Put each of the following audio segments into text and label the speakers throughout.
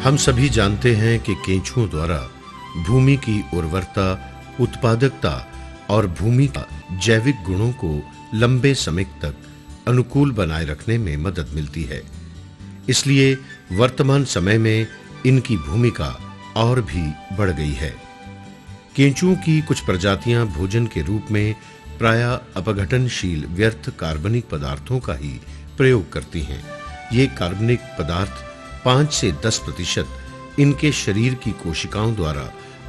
Speaker 1: हम सभी जानते हैं कि केंचुओं द्वारा भूमि की उर्वरता, उत्पादकता और भूमि का जैविक गुणों को लंबे समय तक अनुकूल बनाए रखने में मदद मिलती है। इसलिए वर्तमान समय में इनकी भूमिका और भी बढ़ गई है। केंचुओं की कुछ प्रजातियां भोजन के रूप में प्रायः अपघटनशील व्यर्थ कार्बनिक पदार्थों का ही प्रयोग करती हैं। ये कार्बनिक पदार्थ 5 से 10% इनके शरीर की कोशिकाओं द्वारा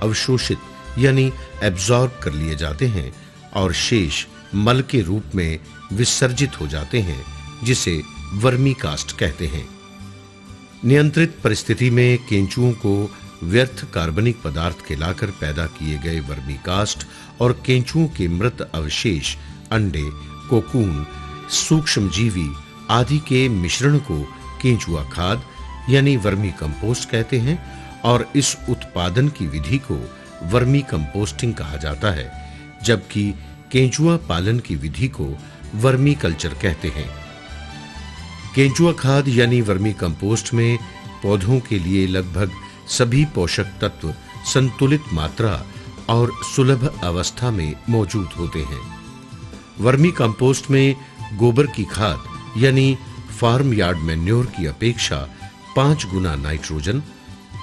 Speaker 1: अवशोषित यानी एब्जॉर्ब कर लिए जाते हैं और शेष मल के रूप में विसर्जित हो जाते हैं, जिसे वर्मी कास्ट कहते हैं। नियंत्रित परिस्थिति में केंचुओं को व्यर्थ कार्बनिक पदार्थ खिलाकर पैदा किए गए वर्मी कास्ट और केंचुओं के मृत अवशेष, अंडे, कोकून, सूक्ष्मजीवी आदि के मिश्रण को केंचुआ खाद यानी वर्मी कंपोस्ट कहते हैं और इस उत्पादन की विधि को वर्मी कंपोस्टिंग कहा जाता है, जबकि केंचुआ पालन की विधि को वर्मी कल्चर कहते हैं। केंचुआ खाद यानी वर्मी कंपोस्ट में पौधों के लिए लगभग सभी पोषक तत्व संतुलित मात्रा और सुलभ अवस्था में मौजूद होते हैं। वर्मी कंपोस्ट में गोबर की खाद यानी फार्म यार्ड मैन्योर की अपेक्षा 5 गुना नाइट्रोजन,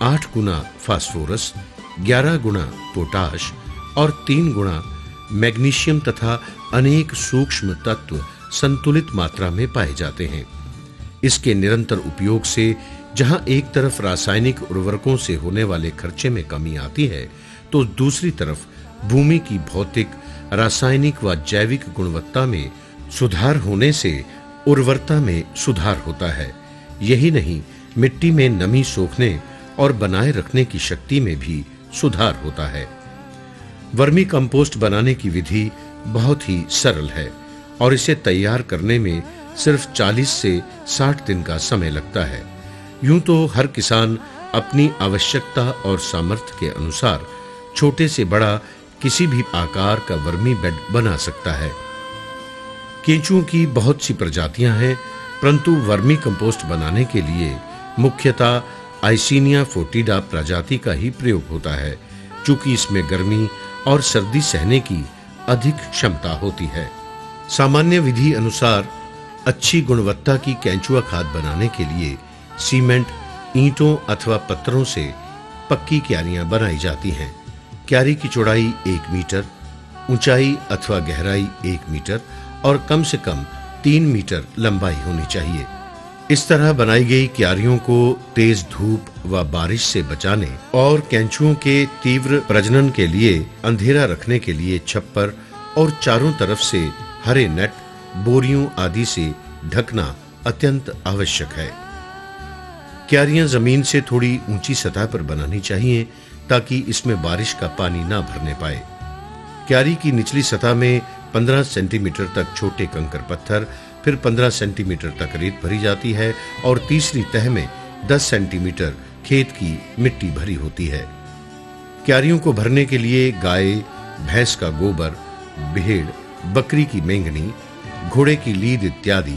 Speaker 1: 8 गुना फास्फोरस, 11 गुना पोटाश और 3 गुना मैग्नीशियम तथा अनेक सूक्ष्म तत्व संतुलित मात्रा में पाए जाते हैं। इसके निरंतर उपयोग से जहां एक तरफ रासायनिक उर्वरकों से होने वाले खर्चे में कमी आती है, तो दूसरी तरफ भूमि की भौतिक, रासायनिक व जैविक गुणवत्ता में सुधार होने से उर्वरता में सुधार होता है। यही नहीं, मिट्टी में नमी सोखने और बनाए रखने की शक्ति में भी सुधार होता है। वर्मी कंपोस्ट बनाने की विधि बहुत ही सरल है और इसे तैयार करने में सिर्फ 40 से 60 दिन का समय लगता है। यूं तो हर किसान अपनी आवश्यकता और सामर्थ्य के अनुसार छोटे से बड़ा किसी भी आकार का वर्मी बेड बना सकता है। केंचुओं की बहुत सी प्रजातियां हैं, परंतु वर्मी कंपोस्ट बनाने के लिए मुख्यतः आइसिनिया फोर्टिडा प्रजाति का ही प्रयोग होता है, चूंकि इसमें गर्मी और सर्दी सहने की अधिक क्षमता होती है। सामान्य विधि अनुसार अच्छी गुणवत्ता की केंचुआ खाद बनाने के लिए सीमेंट, ईंटों अथवा पत्थरों से पक्की क्यारियां बनाई जाती हैं। क्यारी की चौड़ाई 1 मीटर, ऊंचाई अथवा गहराई 1 मीटर और कम से कम 3 मीटर लंबाई होनी चाहिए। इस तरह बनाई गई क्यारियों को तेज धूप व बारिश से बचाने और केंचुओं के तीव्र प्रजनन के लिए अंधेरा रखने के लिए छप्पर और चारों तरफ से हरे नेट, बोरियों आदि से ढकना अत्यंत आवश्यक है। क्यारियां जमीन से थोड़ी ऊंची सतह पर बनानी चाहिए ताकि इसमें बारिश का पानी ना भरने पाए। क्यारी की निचली सतह में 15 सेंटीमीटर तक छोटे कंकर पत्थर, फिर 15 सेंटीमीटर तक रेत भरी जाती है और तीसरी तह में 10 सेंटीमीटर खेत की मिट्टी भरी होती है। क्यारियों को भरने के लिए गाय, भैंस का गोबर, भेड़, बकरी की मेंगनी, घोड़े की लीद इत्यादि